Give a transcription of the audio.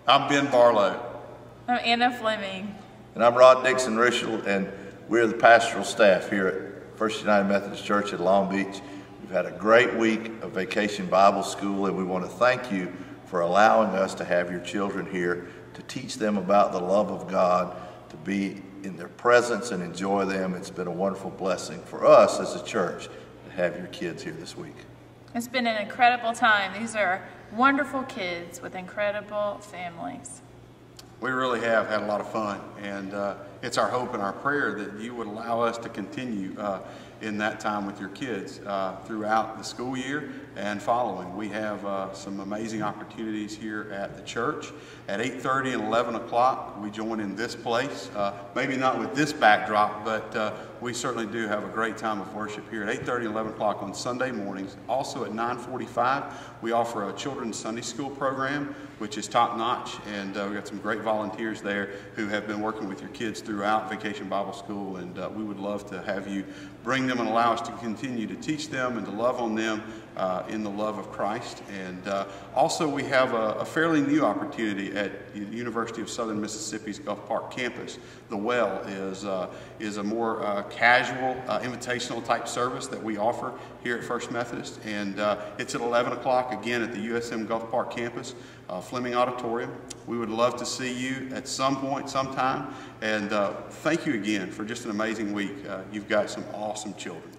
I'm Ben Barlow. I'm Anna Fleming. And I'm Rod Dixon Rishel, and we're the pastoral staff here at First United Methodist Church at Long Beach. We've had a great week of Vacation Bible School, and we want to thank you for allowing us to have your children here to teach them about the love of God, to be in their presence and enjoy them. It's been a wonderful blessing for us as a church to have your kids here this week. It's been an incredible time. These are wonderful kids with incredible families. We really have had a lot of fun, and it's our hope and our prayer that you would allow us to continue in that time with your kids throughout the school year and following. We have some amazing opportunities here at the church. At 8:30 and 11 o'clock, we join in this place. Maybe not with this backdrop, but we certainly do have a great time of worship here at 8:30 and 11 o'clock on Sunday mornings. Also at 9:45, we offer a children's Sunday school program, which is top-notch, and we've got some great volunteers there who have been working with your kids throughout Vacation Bible School, and we would love to have you bring them and allow us to continue to teach them and to love on them in the love of Christ. And also we have a fairly new opportunity at the University of Southern Mississippi's Gulf Park campus. The Well is a more casual, invitational type service that we offer here at First Methodist, and it's at 11 o'clock again at the USM Gulf Park campus, Fleming Auditorium. We would love to see you at some point, sometime, and thank you again for just an amazing week. You've got some awesome children.